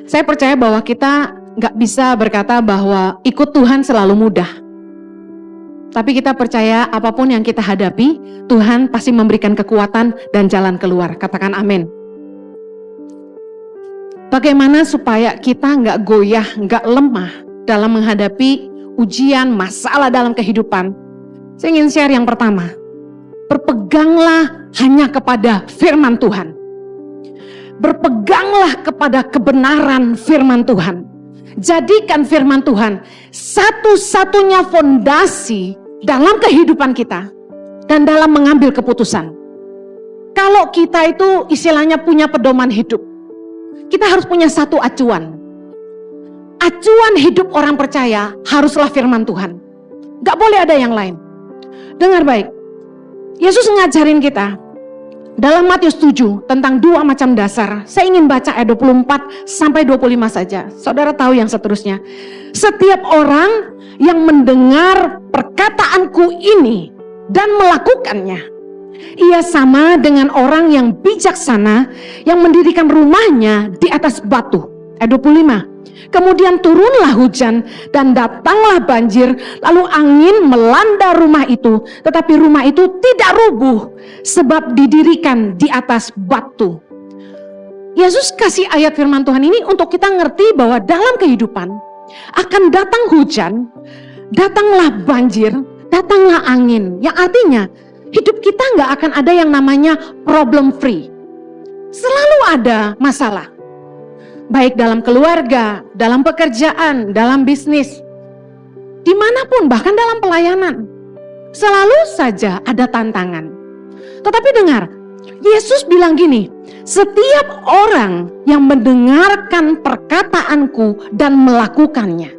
Saya percaya bahwa kita gak bisa berkata bahwa ikut Tuhan selalu mudah. Tapi kita percaya apapun yang kita hadapi, Tuhan pasti memberikan kekuatan dan jalan keluar. Katakan amin. Bagaimana supaya kita gak goyah, gak lemah dalam menghadapi ujian, masalah dalam kehidupan? Saya ingin share yang pertama. Berpeganglah hanya kepada firman Tuhan. Berpeganglah kepada kebenaran firman Tuhan. Jadikan firman Tuhan satu-satunya fondasi dalam kehidupan kita dan dalam mengambil keputusan. Kalau kita itu istilahnya punya pedoman hidup, kita harus punya satu acuan. Acuan hidup orang percaya haruslah firman Tuhan. Gak boleh ada yang lain. Dengar baik, Yesus ngajarin kita dalam Matius 7 tentang dua macam dasar. Saya ingin baca ayat 24 sampai 25 saja. Saudara tahu yang seterusnya. Setiap orang yang mendengar perkataanku ini dan melakukannya, ia sama dengan orang yang bijaksana yang mendirikan rumahnya di atas batu. Ayat 25. Kemudian turunlah hujan dan datanglah banjir, lalu angin melanda rumah itu, tetapi rumah itu tidak rubuh sebab didirikan di atas batu. Yesus kasih ayat firman Tuhan ini untuk kita ngerti bahwa dalam kehidupan akan datang hujan, datanglah banjir, datanglah angin. Yang artinya hidup kita gak akan ada yang namanya problem free. Selalu ada masalah. Baik dalam keluarga, dalam pekerjaan, dalam bisnis, dimanapun, bahkan dalam pelayanan. Selalu saja ada tantangan. Tetapi dengar, Yesus bilang gini, setiap orang yang mendengarkan perkataanku dan melakukannya.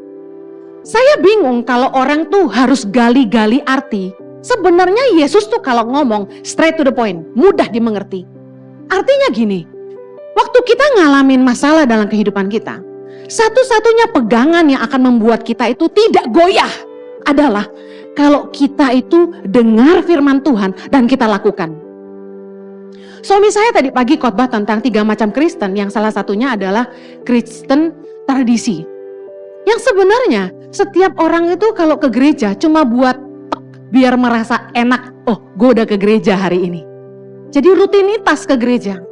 Saya bingung kalau orang tuh harus gali-gali arti. Sebenarnya Yesus tuh kalau ngomong straight to the point, mudah dimengerti. Artinya gini, waktu kita ngalamin masalah dalam kehidupan kita, satu-satunya pegangan yang akan membuat kita itu tidak goyah adalah kalau kita itu dengar firman Tuhan dan kita lakukan. Suami saya tadi pagi khotbah tentang 3 macam Kristen, yang salah satunya adalah Kristen tradisi. Yang sebenarnya setiap orang itu kalau ke gereja cuma buat biar merasa enak, oh gue udah ke gereja hari ini. Jadi rutinitas ke gereja.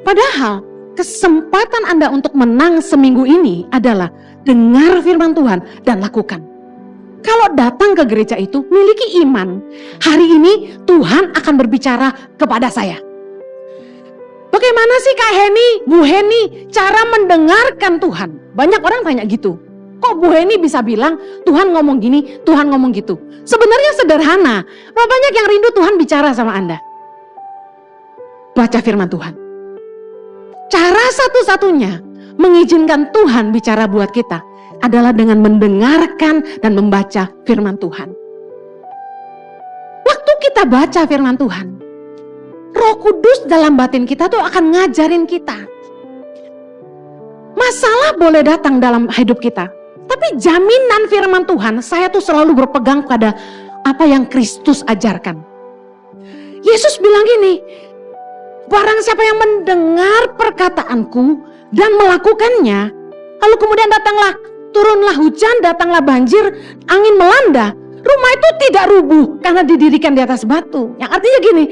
Padahal kesempatan Anda untuk menang seminggu ini adalah dengar firman Tuhan dan lakukan. Kalau datang ke gereja itu miliki iman, hari ini Tuhan akan berbicara kepada saya. Bagaimana sih Kak Heni, Bu Heni cara mendengarkan Tuhan? Banyak orang tanya gitu. Kok Bu Heni bisa bilang Tuhan ngomong gini, Tuhan ngomong gitu? Sebenarnya sederhana. Berapa banyak yang rindu Tuhan bicara sama Anda? Baca firman Tuhan. Cara satu-satunya mengizinkan Tuhan bicara buat kita adalah dengan mendengarkan dan membaca firman Tuhan. Waktu kita baca firman Tuhan, Roh Kudus dalam batin kita tuh akan ngajarin kita. Masalah boleh datang dalam hidup kita, tapi jaminan firman Tuhan, saya tuh selalu berpegang pada apa yang Kristus ajarkan. Yesus bilang gini, barang siapa yang mendengar perkataanku dan melakukannya, lalu kemudian turunlah hujan, datanglah banjir, angin melanda, rumah itu tidak rubuh karena didirikan di atas batu. Yang artinya gini,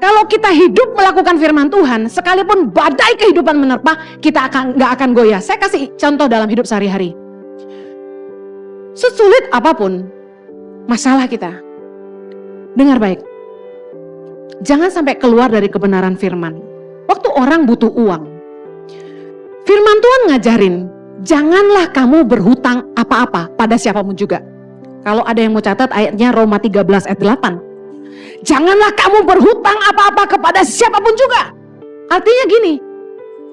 kalau kita hidup melakukan firman Tuhan, sekalipun badai kehidupan menerpa, kita gak akan goyah. Saya kasih contoh dalam hidup sehari-hari. Sesulit apapun masalah kita, dengar baik. Jangan sampai keluar dari kebenaran firman. Waktu orang butuh uang, firman Tuhan ngajarin, janganlah kamu berhutang apa-apa pada siapapun juga. Kalau ada yang mau catat ayatnya Roma 13 ayat 8. Janganlah kamu berhutang apa-apa kepada siapapun juga. Artinya gini,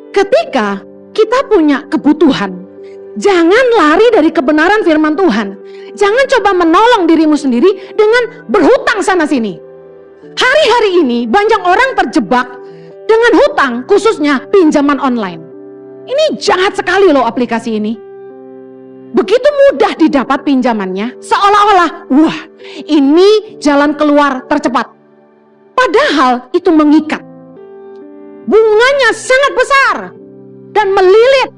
ketika kita punya kebutuhan, jangan lari dari kebenaran firman Tuhan. Jangan coba menolong dirimu sendiri dengan berhutang sana sini. Hari-hari ini banyak orang terjebak dengan hutang, khususnya pinjaman online. Ini jahat sekali loh aplikasi ini. Begitu mudah didapat pinjamannya, seolah-olah, wah ini jalan keluar tercepat. Padahal itu mengikat. Bunganya sangat besar dan melilit.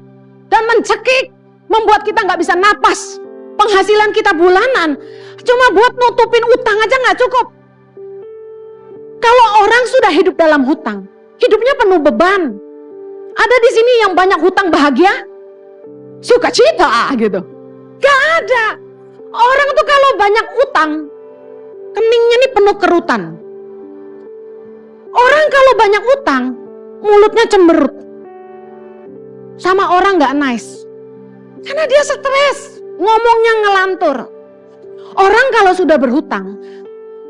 dan mencekik, membuat kita nggak bisa napas. Penghasilan kita bulanan cuma buat nutupin utang aja nggak cukup. Kalau orang sudah hidup dalam hutang, hidupnya penuh beban. Ada di sini yang banyak hutang bahagia, sukacita gitu. Gak ada. Orang tuh kalau banyak utang, keningnya nih penuh kerutan. Orang kalau banyak utang, mulutnya cemberut. Sama orang gak nice. Karena dia stres, ngomongnya ngelantur. Orang kalau sudah berhutang,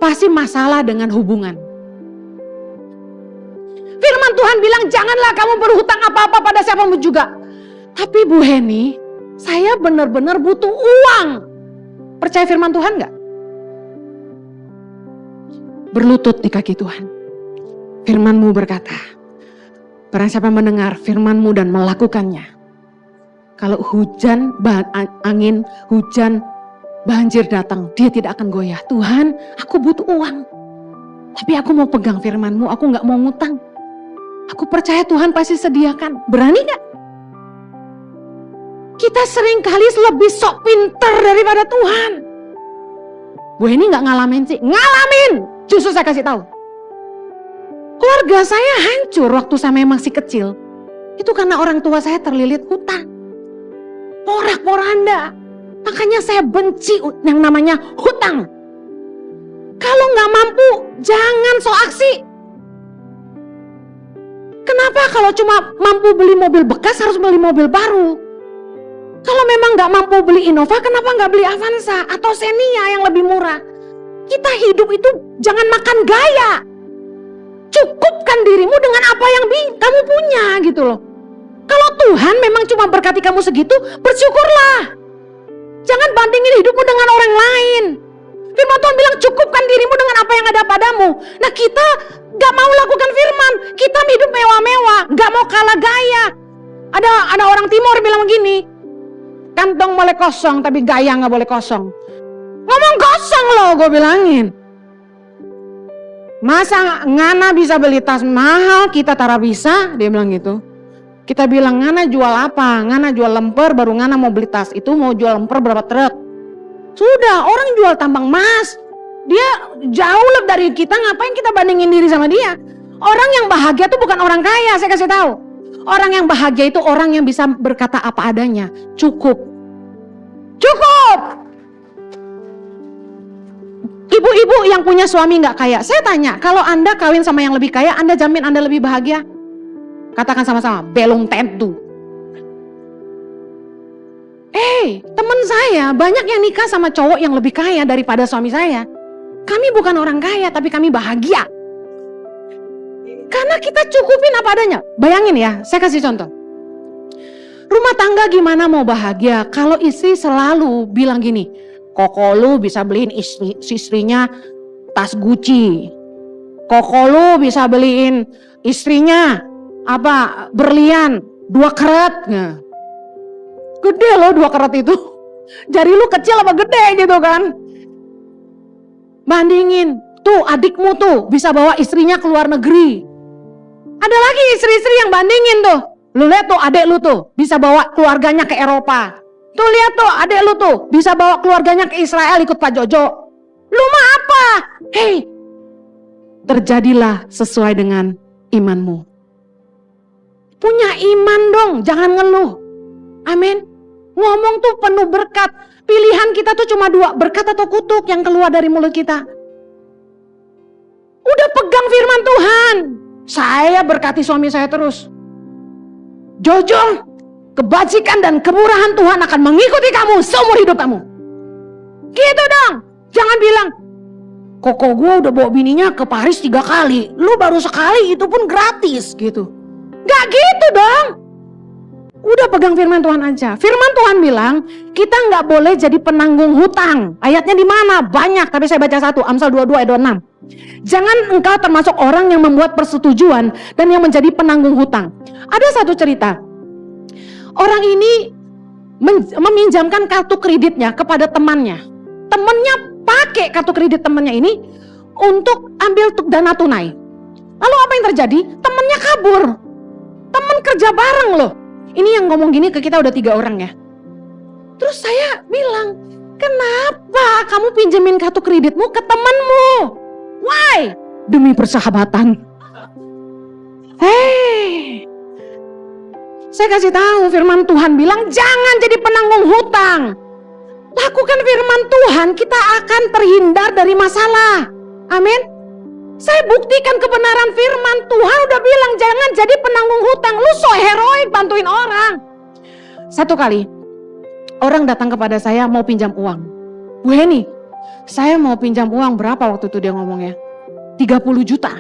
pasti masalah dengan hubungan. Firman Tuhan bilang, janganlah kamu berhutang apa-apa pada siapamu juga. Tapi Bu Heni, saya benar-benar butuh uang. Percaya firman Tuhan gak? Berlutut di kaki Tuhan. Firman-Mu berkata, barang siapa mendengar firman-Mu dan melakukannya, kalau hujan, angin, hujan, banjir datang, dia tidak akan goyah. Tuhan, aku butuh uang. Tapi aku mau pegang firman-Mu, aku gak mau ngutang. Aku percaya Tuhan pasti sediakan. Berani gak? Kita sering kali lebih sok pinter daripada Tuhan. Bu ini gak ngalamin sih? Ngalamin! Justru saya kasih tahu. Keluarga saya hancur waktu saya masih kecil. Itu karena orang tua saya terlilit hutang. Porak-poranda. Makanya saya benci yang namanya hutang. Kalau gak mampu, jangan sok aksi. Kenapa kalau cuma mampu beli mobil bekas harus beli mobil baru? Kalau memang gak mampu beli Innova, kenapa gak beli Avanza atau Xenia yang lebih murah? Kita hidup itu jangan makan gaya. Cukupkan dirimu dengan apa yang kamu punya gitu loh. Kalau Tuhan memang cuma berkati kamu segitu, bersyukurlah. Jangan bandingin hidupmu dengan orang lain. Firman Tuhan bilang cukupkan dirimu dengan apa yang ada padamu. Nah kita gak mau lakukan firman. Kita hidup mewah-mewah, gak mau kalah gaya. Ada orang timur bilang begini, kantong boleh kosong tapi gaya gak boleh kosong. Ngomong kosong loh gue bilangin. Masa Ngana bisa beli tas mahal kita tara bisa? Dia bilang gitu. Kita bilang Ngana jual apa? Ngana jual lemper baru Ngana mau beli tas. Itu mau jual lemper berapa truk? Sudah orang jual tambang emas. Dia jauh lebih dari kita, ngapain kita bandingin diri sama dia? Orang yang bahagia itu bukan orang kaya, saya kasih tahu. Orang yang bahagia itu orang yang bisa berkata apa adanya. Cukup. Cukup. Ibu-ibu yang punya suami gak kaya, saya tanya, kalau Anda kawin sama yang lebih kaya, Anda jamin Anda lebih bahagia? Katakan sama-sama, belum tentu. Teman saya banyak yang nikah sama cowok yang lebih kaya daripada suami saya. Kami bukan orang kaya, tapi kami bahagia. Karena kita cukupin apa adanya. Bayangin ya, saya kasih contoh. Rumah tangga gimana mau bahagia kalau istri selalu bilang gini, Koko lu bisa beliin istrinya tas Gucci. Koko lu bisa beliin istrinya berlian 2 karat. Nah. Gede loh 2 karat itu. Jari lu kecil apa gede gitu kan. Bandingin, tuh adikmu tuh bisa bawa istrinya ke luar negeri. Ada lagi istri-istri yang bandingin tuh. Lu lihat tuh adik lu tuh bisa bawa keluarganya ke Eropa. Tuh lihat tuh adik lu tuh bisa bawa keluarganya ke Israel ikut Pak Jojo. Lu mah apa? Terjadilah sesuai dengan imanmu. Punya iman dong, jangan ngeluh. Amin. Ngomong tuh penuh berkat. Pilihan kita tuh cuma 2, berkat atau kutuk yang keluar dari mulut kita. Udah pegang firman Tuhan. Saya berkati suami saya terus. Jojo, kebajikan dan kemurahan Tuhan akan mengikuti kamu seumur hidup kamu. Gitu dong. Jangan bilang, Koko gue udah bawa bininya ke Paris 3 kali. Lu baru sekali, itu pun gratis gitu. Gak gitu dong. Udah pegang firman Tuhan aja. Firman Tuhan bilang, kita gak boleh jadi penanggung hutang. Ayatnya di mana? Banyak, tapi saya baca satu. Amsal 22 ayat 26. Jangan engkau termasuk orang yang membuat persetujuan dan yang menjadi penanggung hutang. Ada satu cerita. Orang ini meminjamkan kartu kreditnya kepada temannya. Temannya pakai kartu kredit temannya ini untuk ambil dana tunai. Lalu apa yang terjadi? Temannya kabur. Teman kerja bareng loh. Ini yang ngomong gini ke kita udah 3 orang ya. Terus saya bilang, kenapa kamu pinjemin kartu kreditmu ke temanmu? Why? Demi persahabatan. Hei, saya kasih tahu, firman Tuhan bilang jangan jadi penanggung hutang. Lakukan firman Tuhan, kita akan terhindar dari masalah. Amin. Saya buktikan kebenaran firman Tuhan udah bilang jangan jadi penanggung hutang. Lu so heroik bantuin orang. Satu kali orang datang kepada saya mau pinjam uang. Bu Heni, saya mau pinjam uang berapa waktu itu dia ngomongnya? 30 juta.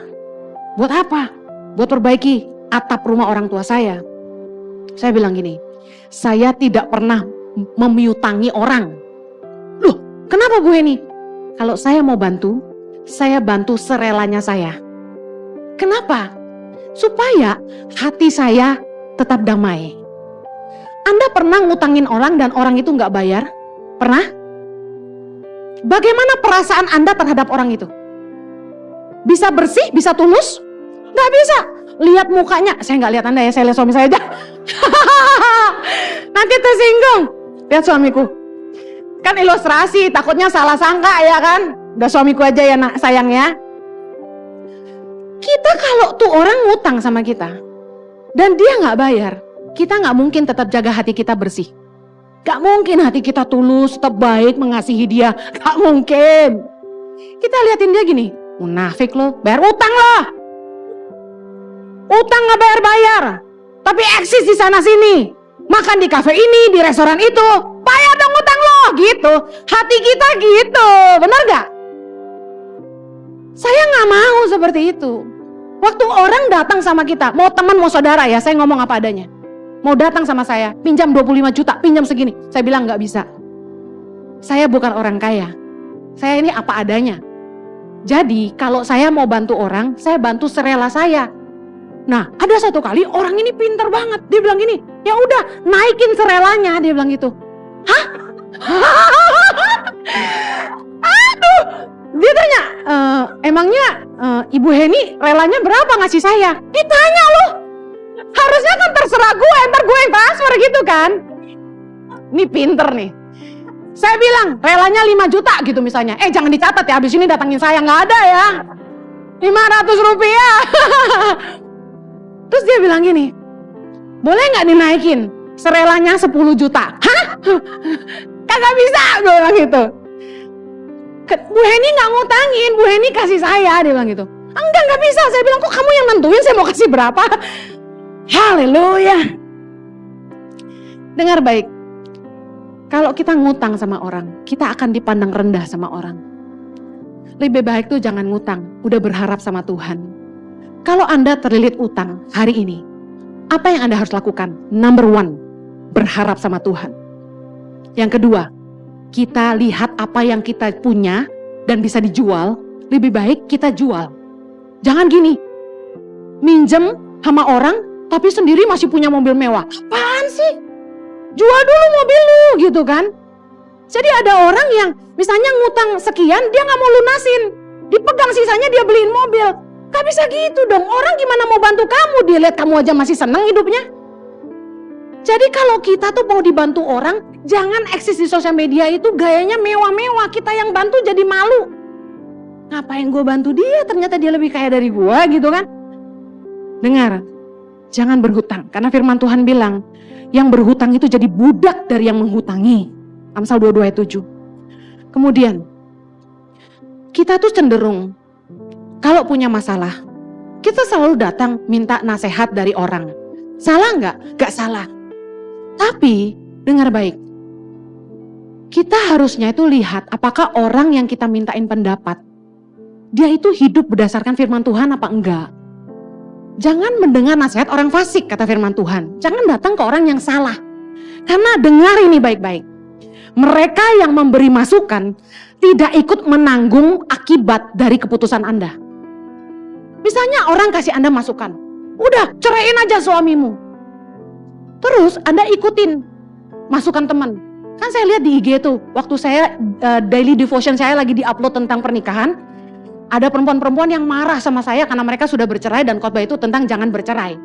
Buat apa? Buat perbaiki atap rumah orang tua saya. Saya bilang gini, saya tidak pernah memiutangi orang. Loh, kenapa Bu Heni? Kalau saya mau bantu, saya bantu serelanya saya. Kenapa? Supaya hati saya tetap damai. Anda pernah ngutangin orang dan orang itu nggak bayar? Pernah? Bagaimana perasaan Anda terhadap orang itu? Bisa bersih, bisa tulus? Nggak bisa. Lihat mukanya, saya nggak lihat Anda ya, saya lihat suami saya aja. Nanti tersinggung. Lihat suamiku. Kan ilustrasi, takutnya salah sangka ya kan. Udah suamiku aja ya nak, sayang ya. Kita kalau tuh orang ngutang sama kita dan dia nggak bayar, kita nggak mungkin tetap jaga hati kita bersih. Gak mungkin hati kita tulus, tetap baik mengasihi dia. Gak mungkin. Kita liatin dia gini, munafik lo, bayar utang lo. Utang gak bayar-bayar, tapi eksis di sana sini. Makan di kafe ini, di restoran itu. Bayar dong utang lo, gitu. Hati kita gitu, benar gak? Saya gak mau seperti itu. Waktu orang datang sama kita, mau teman mau saudara ya, saya ngomong apa adanya. Mau datang sama saya, pinjam 25 juta, pinjam segini. Saya bilang gak bisa. Saya bukan orang kaya. Saya ini apa adanya. Jadi kalau saya mau bantu orang, saya bantu serela saya. Nah, ada satu kali orang ini pintar banget. Dia bilang gini, ya udah naikin serelanya. Dia bilang gitu. Hah? Aduh. Dia tanya, emangnya Ibu Heni relanya berapa ngasih saya? Ditanya loh. Harusnya kan terserah gue, ntar gue yang transfer gitu kan. Ini pinter nih. Saya bilang relanya 5 juta gitu misalnya. Jangan dicatat ya, habis ini datangin saya. Nggak ada ya. 500 rupiah. Terus dia bilang gini, boleh nggak dinaikin serelanya 10 juta? Hah? Kagak bisa, gue bilang gitu. Bu Heni nggak ngutangin, Bu Heni kasih saya, dia bilang gitu. Enggak bisa. Saya bilang kok kamu yang nentuin saya mau kasih berapa? Haleluya. Dengar baik. Kalau kita ngutang sama orang, kita akan dipandang rendah sama orang. Lebih baik tuh jangan ngutang, udah berharap sama Tuhan. Kalau Anda terlilit utang hari ini, apa yang Anda harus lakukan? Number 1, berharap sama Tuhan. Yang kedua, kita lihat apa yang kita punya dan bisa dijual, lebih baik kita jual. Jangan gini, minjem sama orang, tapi sendiri masih punya mobil mewah. Apaan sih? Jual dulu mobil lu gitu kan. Jadi ada orang yang misalnya ngutang sekian, dia gak mau lunasin. Dipegang sisanya dia beliin mobil. Gak bisa gitu dong, orang gimana mau bantu kamu? Dia lihat kamu aja masih seneng hidupnya. Jadi kalau kita tuh mau dibantu orang, jangan eksis di sosial media itu gayanya mewah-mewah. Kita yang bantu jadi malu. Ngapain gue bantu dia? Ternyata dia lebih kaya dari gue gitu kan. Dengar, jangan berhutang. Karena firman Tuhan bilang, yang berhutang itu jadi budak dari yang menghutangi. Amsal 22 ayat 7. Kemudian, kita tuh cenderung, kalau punya masalah, kita selalu datang minta nasihat dari orang. Salah nggak? Nggak salah. Tapi, dengar baik. Kita harusnya itu lihat apakah orang yang kita mintain pendapat, dia itu hidup berdasarkan firman Tuhan apa enggak. Jangan mendengar nasihat orang fasik, kata firman Tuhan. Jangan datang ke orang yang salah. Karena dengar ini baik-baik. Mereka yang memberi masukan tidak ikut menanggung akibat dari keputusan Anda. Misalnya orang kasih Anda masukan, udah ceraiin aja suamimu. Terus Anda ikutin masukan teman. Kan saya lihat di IG tuh, waktu saya daily devotion saya lagi di-upload tentang pernikahan, ada perempuan-perempuan yang marah sama saya karena mereka sudah bercerai dan khotbah itu tentang jangan bercerai.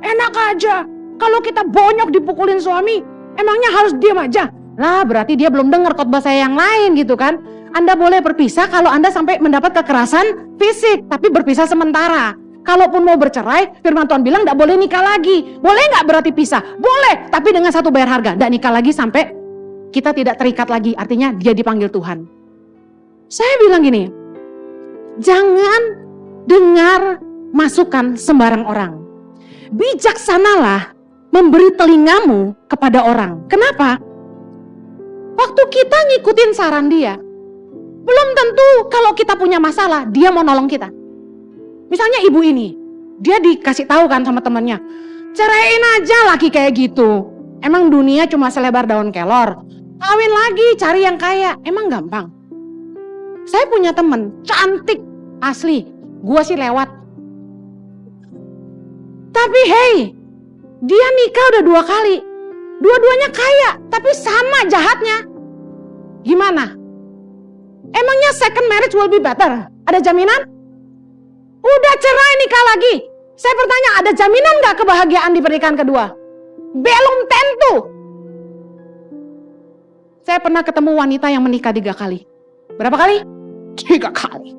Enak aja, Kalau kita bonyok dipukulin suami, emangnya harus diam aja? Lah berarti dia belum dengar khotbah saya yang lain gitu kan. Anda boleh berpisah kalau Anda sampai mendapat kekerasan fisik, tapi berpisah sementara. Kalaupun mau bercerai, firman Tuhan bilang gak boleh nikah lagi. Boleh gak berarti pisah? Boleh, tapi dengan satu bayar harga. Gak nikah lagi sampai kita tidak terikat lagi, artinya dia dipanggil Tuhan. Saya bilang gini, jangan dengar masukan sembarang orang. Bijaksanalah memberi telingamu kepada orang. Kenapa? Waktu kita ngikutin saran dia, belum tentu kalau kita punya masalah, dia mau nolong kita. Misalnya ibu ini, dia dikasih tahu kan sama temannya, ceraiin aja laki kayak gitu. Emang dunia cuma selebar daun kelor. Kawin lagi, cari yang kaya. Emang gampang? Saya punya temen, cantik, asli. Gua sih lewat. Tapi hey, dia nikah udah 2 kali. Dua-duanya kaya, tapi sama jahatnya. Gimana? Emangnya second marriage will be better? Ada jaminan? Udah cerai nikah lagi. Saya bertanya, ada jaminan gak kebahagiaan di pernikahan kedua? Belum tentu. Saya pernah ketemu wanita yang menikah 3 kali. Berapa kali? 3 kali.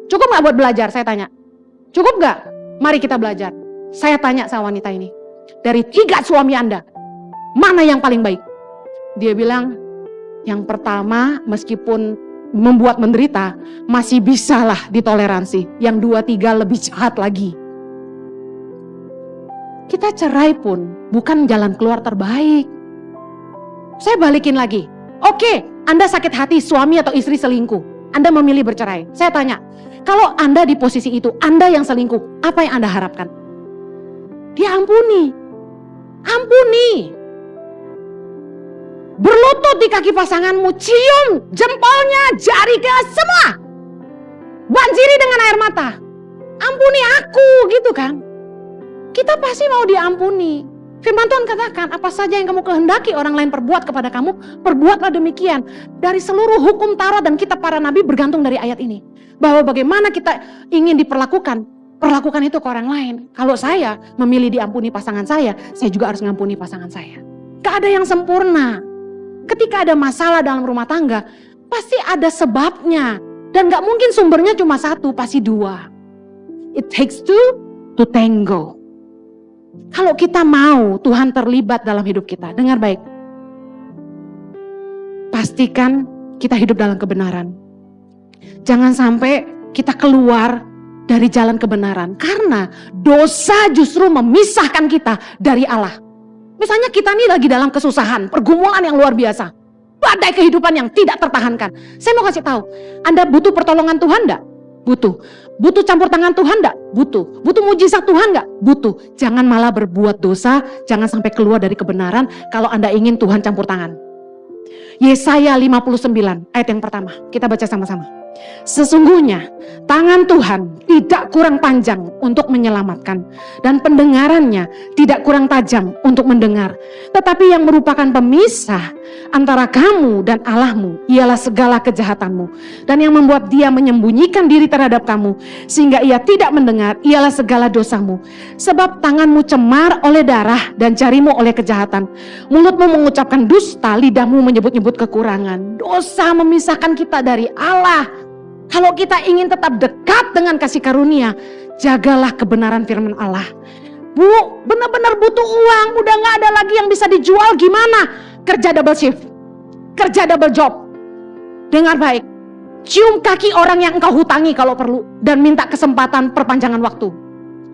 Cukup gak buat belajar? Saya tanya. Cukup gak? Mari kita belajar. Saya tanya sama wanita ini. Dari 3 suami Anda, mana yang paling baik? Dia bilang, yang pertama meskipun membuat menderita, masih bisalah ditoleransi. Yang 2-3 lebih jahat lagi. Kita cerai pun bukan jalan keluar terbaik. Saya balikin lagi. Oke, Anda sakit hati suami atau istri selingkuh. Anda memilih bercerai. Saya tanya, kalau Anda di posisi itu, Anda yang selingkuh, apa yang Anda harapkan? Dia ampuni. Ampuni. Berlutut di kaki pasanganmu, cium jempolnya, jarinya, semua. Banjiri dengan air mata. Ampuni aku, gitu kan. Kita pasti mau diampuni. Firman Tuhan katakan, apa saja yang kamu kehendaki orang lain perbuat kepada kamu, perbuatlah demikian. Dari seluruh hukum Taurat dan kitab para nabi bergantung dari ayat ini. Bahwa bagaimana kita ingin diperlakukan, perlakukan itu ke orang lain. Kalau saya memilih diampuni pasangan saya juga harus ngampuni pasangan saya. Gak ada yang sempurna. Ketika ada masalah dalam rumah tangga, pasti ada sebabnya. Dan gak mungkin sumbernya cuma satu, pasti 2. It takes 2 to tango. Kalau kita mau Tuhan terlibat dalam hidup kita, dengar baik. Pastikan kita hidup dalam kebenaran. Jangan sampai kita keluar dari jalan kebenaran. Karena dosa justru memisahkan kita dari Allah. Misalnya kita nih lagi dalam kesusahan, pergumulan yang luar biasa. Badai kehidupan yang tidak tertahankan. Saya mau kasih tahu, Anda butuh pertolongan Tuhan enggak? Butuh. Butuh campur tangan Tuhan enggak? Butuh. Butuh mujizat Tuhan enggak? Butuh. Jangan malah berbuat dosa, jangan sampai keluar dari kebenaran kalau Anda ingin Tuhan campur tangan. Yesaya 59 ayat yang pertama, kita baca sama-sama. Sesungguhnya tangan Tuhan tidak kurang panjang untuk menyelamatkan, dan pendengarannya tidak kurang tajam untuk mendengar. Tetapi yang merupakan pemisah antara kamu dan Allahmu ialah segala kejahatanmu, dan yang membuat dia menyembunyikan diri terhadap kamu sehingga ia tidak mendengar ialah segala dosamu. Sebab tanganmu cemar oleh darah dan jarimu oleh kejahatan. Mulutmu mengucapkan dusta, lidahmu menyebut-nyebut kekurangan. Dosa memisahkan kita dari Allah. Kalau kita ingin tetap dekat dengan kasih karunia, jagalah kebenaran firman Allah. Bu, benar-benar butuh uang, udah gak ada lagi yang bisa dijual, gimana? Kerja double shift, kerja double job. Dengar baik, cium kaki orang yang engkau hutangi kalau perlu, dan minta kesempatan perpanjangan waktu.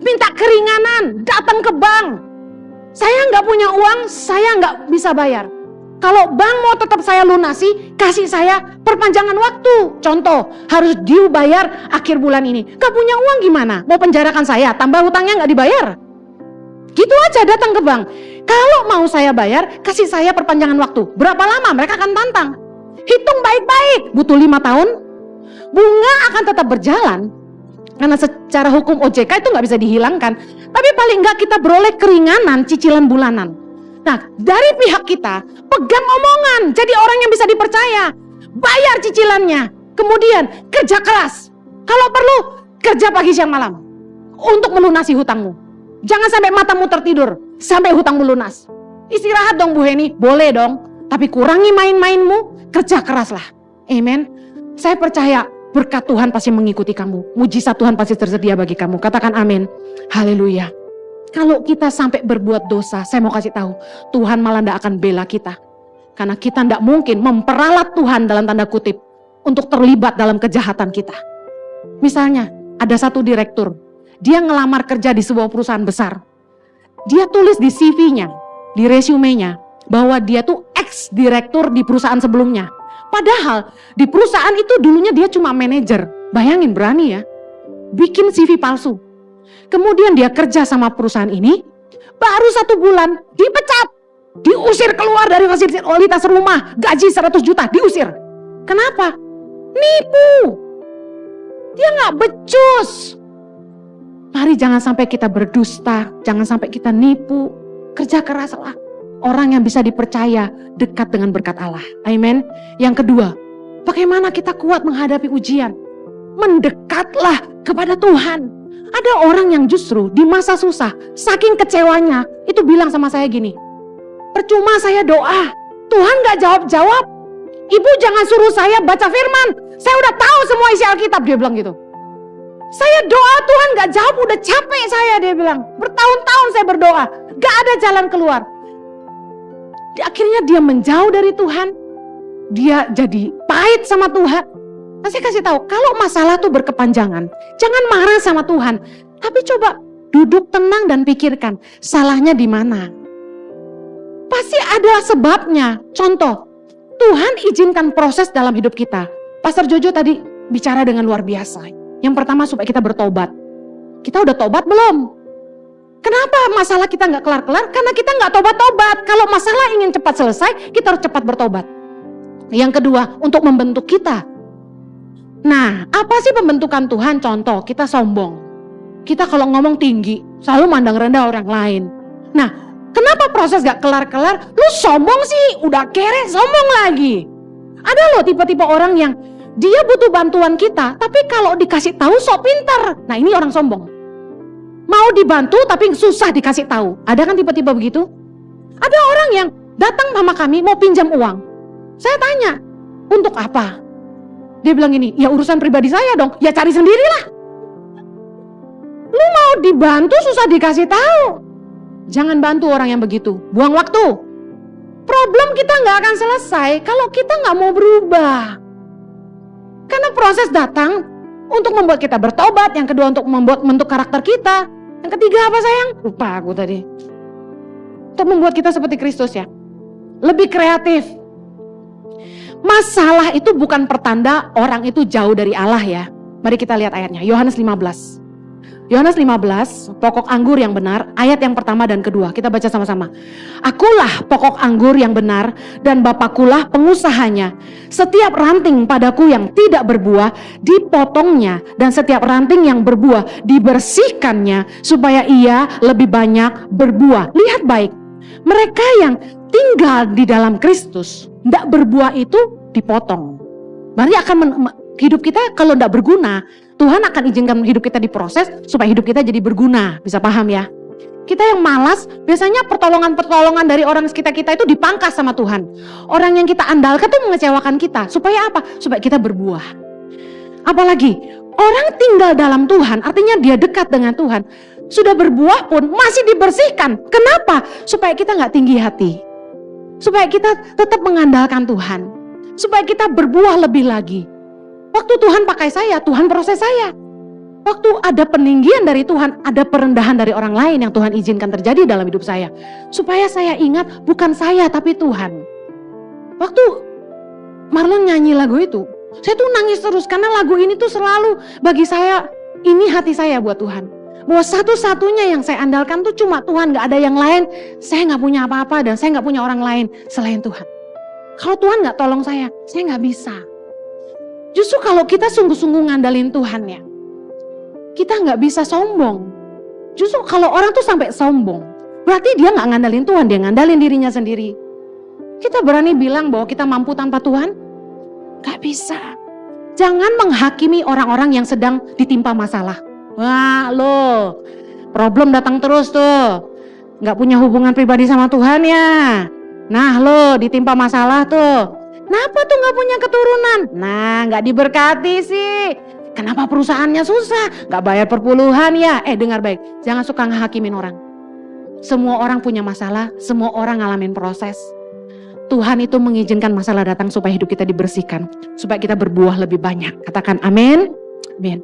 Minta keringanan, datang ke bank. Saya gak punya uang, saya gak bisa bayar. Kalau bank mau tetap saya lunasi, kasih saya perpanjangan waktu. Contoh, harus due bayar akhir bulan ini. Gak punya uang gimana? Mau penjarakan saya, tambah hutangnya gak dibayar? Gitu aja datang ke bank. Kalau mau saya bayar, kasih saya perpanjangan waktu. Berapa lama? Mereka akan tantang. Hitung baik-baik, butuh 5 tahun. Bunga akan tetap berjalan. Karena secara hukum OJK itu gak bisa dihilangkan. Tapi paling gak kita beroleh keringanan cicilan bulanan. Nah, dari pihak kita, pegang omongan, jadi orang yang bisa dipercaya. Bayar cicilannya, kemudian kerja keras. Kalau perlu, kerja pagi siang malam untuk melunasi hutangmu. Jangan sampai matamu tertidur, sampai hutangmu lunas. Istirahat dong Bu Heni, boleh dong. Tapi kurangi main-mainmu, kerja keraslah. Amen. Saya percaya berkat Tuhan pasti mengikuti kamu. Mujizat Tuhan pasti tersedia bagi kamu. Katakan amin. Haleluya. Kalau kita sampai berbuat dosa, saya mau kasih tahu, Tuhan malah tidak akan bela kita. Karena kita tidak mungkin memperalat Tuhan dalam tanda kutip untuk terlibat dalam kejahatan kita. Misalnya, ada satu direktur, dia ngelamar kerja di sebuah perusahaan besar. Dia tulis di CV-nya, di resumenya, bahwa dia tuh ex-direktur di perusahaan sebelumnya. Padahal di perusahaan itu dulunya dia cuma manajer. Bayangin, berani ya, bikin CV palsu. Kemudian dia kerja sama perusahaan ini, baru 1 bulan dipecat. Diusir keluar dari fasilitas rumah, gaji 100 juta, diusir. Kenapa? Nipu. Dia gak becus. Mari jangan sampai kita berdusta, jangan sampai kita nipu. Kerja keraslah. Orang yang bisa dipercaya dekat dengan berkat Allah. Amin. Yang kedua, bagaimana kita kuat menghadapi ujian? Mendekatlah kepada Tuhan. Ada orang yang justru di masa susah, saking kecewanya, itu bilang sama saya gini, percuma saya doa, Tuhan gak jawab-jawab. Ibu jangan suruh saya baca firman, saya udah tahu semua isi Alkitab, dia bilang gitu. Saya doa Tuhan gak jawab, udah capek saya, dia bilang. Bertahun-tahun saya berdoa, gak ada jalan keluar. Akhirnya dia menjauh dari Tuhan, dia jadi pahit sama Tuhan. Nah, saya kasih tahu, kalau masalah tuh berkepanjangan, jangan marah sama Tuhan, tapi coba duduk tenang dan pikirkan salahnya di mana. Pasti ada sebabnya. Contoh, Tuhan izinkan proses dalam hidup kita. Pastor Jojo tadi bicara dengan luar biasa. Yang pertama supaya kita bertobat. Kita udah tobat belum? Kenapa masalah kita gak kelar-kelar? Karena kita gak tobat-tobat. Kalau masalah ingin cepat selesai, kita harus cepat bertobat. Yang kedua, untuk membentuk kita. Nah, apa sih pembentukan Tuhan? Contoh, kita sombong. Kita kalau ngomong tinggi, selalu mandang rendah orang lain. Nah, kenapa proses gak kelar-kelar? Lu sombong sih, udah kere sombong lagi. Ada loh tipe-tipe orang yang dia butuh bantuan kita, tapi kalau dikasih tahu sok pintar. Nah, ini orang sombong. Mau dibantu tapi susah dikasih tahu. Ada kan tipe-tipe begitu? Ada orang yang datang sama kami mau pinjam uang. Saya tanya, untuk apa? Dia bilang gini, ya urusan pribadi saya dong. Ya cari sendirilah. Lu mau dibantu susah dikasih tahu. Jangan bantu orang yang begitu, buang waktu. Problem kita gak akan selesai kalau kita gak mau berubah. Karena proses datang untuk membuat kita bertobat, yang kedua untuk membentuk karakter kita, yang ketiga apa sayang? Lupa aku tadi. Untuk membuat kita seperti Kristus ya, lebih kreatif. Masalah itu bukan pertanda orang itu jauh dari Allah ya. Mari kita lihat ayatnya, Yohanes 15. Yohanes 15, pokok anggur yang benar, ayat yang pertama dan kedua. Kita baca sama-sama. Akulah pokok anggur yang benar dan Bapakulah pengusahanya. Setiap ranting padaku yang tidak berbuah dipotongnya, dan setiap ranting yang berbuah dibersihkannya supaya ia lebih banyak berbuah. Lihat baik, mereka yang tinggal di dalam Kristus, tidak berbuah itu dipotong. Berarti akan hidup kita kalau tidak berguna, Tuhan akan izinkan hidup kita diproses supaya hidup kita jadi berguna. Bisa paham ya? Kita yang malas, biasanya pertolongan-pertolongan dari orang sekitar kita itu dipangkas sama Tuhan. Orang yang kita andalkan itu mengecewakan kita. Supaya apa? Supaya kita berbuah. Apalagi, orang tinggal dalam Tuhan, artinya dia dekat dengan Tuhan. Sudah berbuah pun masih dibersihkan. Kenapa? Supaya kita gak tinggi hati. Supaya kita tetap mengandalkan Tuhan. Supaya kita berbuah lebih lagi. Waktu Tuhan pakai saya, Tuhan proses saya. Waktu ada peninggian dari Tuhan, ada perendahan dari orang lain yang Tuhan izinkan terjadi dalam hidup saya. Supaya saya ingat bukan saya tapi Tuhan. Waktu Marlon nyanyi lagu itu, saya tuh nangis terus karena lagu ini tuh selalu bagi saya, ini hati saya buat Tuhan. Bahwa satu-satunya yang saya andalkan tuh cuma Tuhan, gak ada yang lain. Saya gak punya apa-apa dan saya gak punya orang lain selain Tuhan. Kalau Tuhan gak tolong saya gak bisa. Justru kalau kita sungguh-sungguh ngandalin Tuhan ya, kita gak bisa sombong. Justru kalau orang tuh sampai sombong, berarti dia gak ngandalin Tuhan, dia ngandalin dirinya sendiri. Kita berani bilang bahwa kita mampu tanpa Tuhan? Gak bisa. Jangan menghakimi orang-orang yang sedang ditimpa masalah. Wah loh, problem datang terus tuh. Nggak punya hubungan pribadi sama Tuhan ya. Nah lo ditimpa masalah tuh. Kenapa tuh nggak punya keturunan? Nah nggak diberkati sih. Kenapa perusahaannya susah? Nggak bayar perpuluhan ya? Dengar baik, jangan suka ngehakimin orang. Semua orang punya masalah, semua orang ngalamin proses. Tuhan itu mengizinkan masalah datang supaya hidup kita dibersihkan, supaya kita berbuah lebih banyak. Katakan amin. Amin.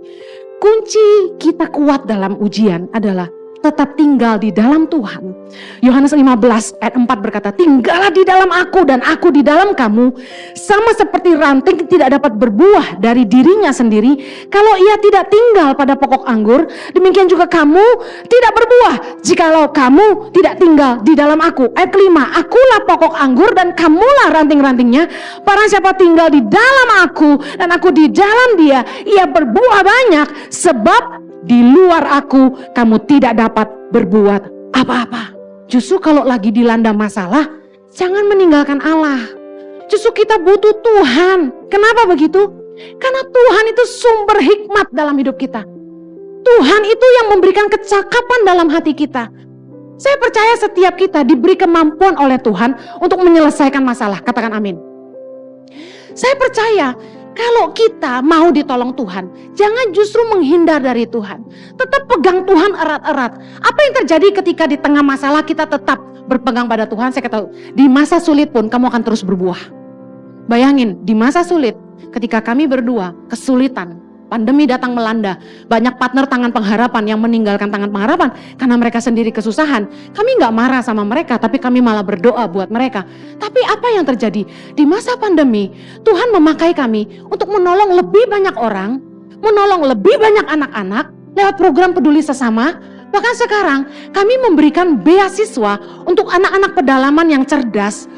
Kunci kita kuat dalam ujian adalah tetap tinggal di dalam Tuhan. Yohanes 15 ayat 4 berkata, tinggallah di dalam aku dan aku di dalam kamu. Sama seperti ranting tidak dapat berbuah dari dirinya sendiri kalau ia tidak tinggal pada pokok anggur, demikian juga kamu tidak berbuah jikalau kamu tidak tinggal di dalam aku. Ayat kelima, akulah pokok anggur dan kamulah ranting-rantingnya. Barang siapa tinggal di dalam aku dan aku di dalam dia, ia berbuah banyak, sebab di luar aku kamu tidak dapat berbuat apa-apa. Justru kalau lagi dilanda masalah, jangan meninggalkan Allah. Justru kita butuh Tuhan. Kenapa begitu? Karena Tuhan itu sumber hikmat dalam hidup kita. Tuhan itu yang memberikan kecakapan dalam hati kita. Saya percaya setiap kita diberi kemampuan oleh Tuhan untuk menyelesaikan masalah. Katakan amin. Saya percaya kalau kita mau ditolong Tuhan, jangan justru menghindar dari Tuhan. Tetap pegang Tuhan erat-erat. Apa yang terjadi ketika di tengah masalah kita tetap berpegang pada Tuhan? Saya katakan, di masa sulit pun kamu akan terus berbuah. Bayangin, di masa sulit, ketika kami berdua kesulitan, pandemi datang melanda, banyak partner tangan pengharapan yang meninggalkan tangan pengharapan karena mereka sendiri kesusahan. Kami gak marah sama mereka, tapi kami malah berdoa buat mereka. Tapi apa yang terjadi? Di masa pandemi, Tuhan memakai kami untuk menolong lebih banyak orang, menolong lebih banyak anak-anak lewat program peduli sesama. Bahkan sekarang kami memberikan beasiswa untuk anak-anak pedalaman yang cerdas,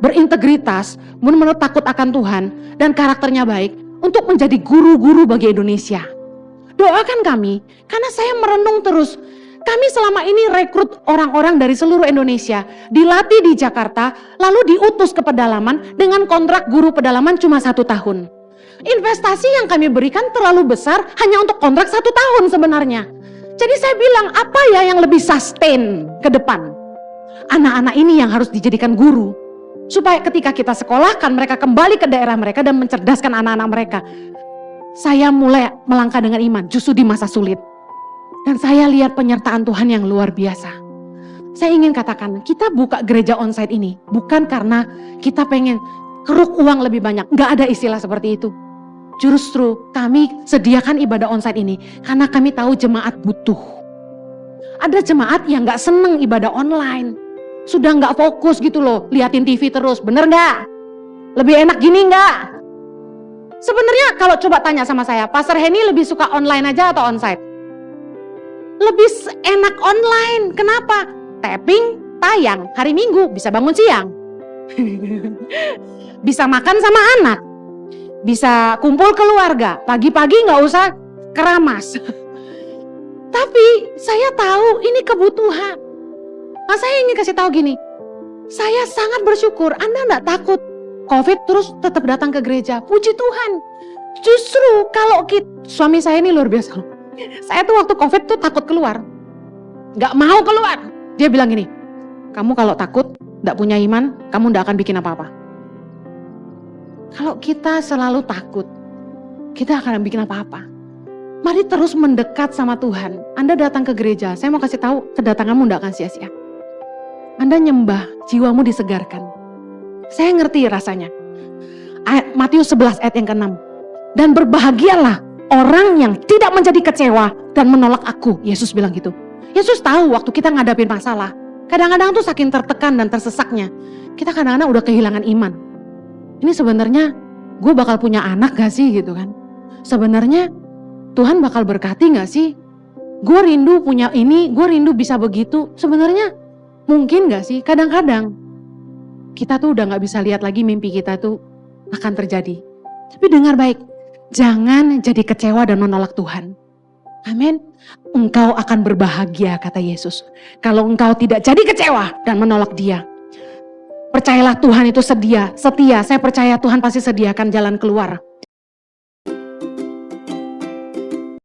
berintegritas, benar-benar takut akan Tuhan, dan karakternya baik, untuk menjadi guru-guru bagi Indonesia. Doakan kami, karena saya merenung terus. Kami selama ini rekrut orang-orang dari seluruh Indonesia, dilatih di Jakarta, lalu diutus ke pedalaman dengan kontrak guru pedalaman cuma 1 tahun. Investasi yang kami berikan terlalu besar hanya untuk kontrak 1 tahun sebenarnya. Jadi saya bilang, apa ya yang lebih sustain ke depan? Anak-anak ini yang harus dijadikan guru. Supaya ketika kita sekolahkan mereka kembali ke daerah mereka dan mencerdaskan anak-anak mereka. Saya mulai melangkah dengan iman justru di masa sulit. Dan saya lihat penyertaan Tuhan yang luar biasa. Saya ingin katakan, kita buka gereja onsite ini bukan karena kita pengen keruk uang lebih banyak. Gak ada istilah seperti itu. Justru kami sediakan ibadah onsite ini karena kami tahu jemaat butuh. Ada jemaat yang gak seneng ibadah online. Sudah nggak fokus gitu loh, liatin TV terus, bener nggak? Lebih enak gini nggak? Sebenarnya kalau coba tanya sama saya, Pastor Henny lebih suka online aja atau onsite? Lebih enak online, kenapa? Tapping, tayang, hari Minggu bisa bangun siang, bisa makan sama anak, bisa kumpul keluarga, pagi-pagi nggak usah keramas. Tapi saya tahu ini kebutuhan. Nah, saya ingin kasih tahu gini, saya sangat bersyukur Anda enggak takut COVID terus tetap datang ke gereja. Puji Tuhan. Justru kalau suami saya ini luar biasa. Saya tuh waktu COVID tuh takut keluar, nggak mau keluar. Dia bilang gini, kamu kalau takut, nggak punya iman, kamu nggak akan bikin apa-apa. Kalau kita selalu takut, kita akan bikin apa-apa. Mari terus mendekat sama Tuhan. Anda datang ke gereja, saya mau kasih tahu, kedatanganmu nggak akan sia-sia. Anda nyembah, jiwamu disegarkan. Saya ngerti rasanya. Matius 11 ayat yang ke-6. Dan berbahagialah orang yang tidak menjadi kecewa dan menolak aku. Yesus bilang gitu. Yesus tahu waktu kita ngadapin masalah. Kadang-kadang tuh saking tertekan dan tersesaknya, kita kadang-kadang udah kehilangan iman. Ini sebenarnya gue bakal punya anak gak sih gitu kan. Sebenarnya Tuhan bakal berkati gak sih? Gue rindu punya ini, gue rindu bisa begitu. Sebenarnya mungkin gak sih? Kadang-kadang kita tuh udah gak bisa lihat lagi mimpi kita tuh akan terjadi. Tapi dengar baik, jangan jadi kecewa dan menolak Tuhan. Amin. Engkau akan berbahagia, kata Yesus, kalau engkau tidak jadi kecewa dan menolak Dia. Percayalah Tuhan itu setia. Saya percaya Tuhan pasti sediakan jalan keluar.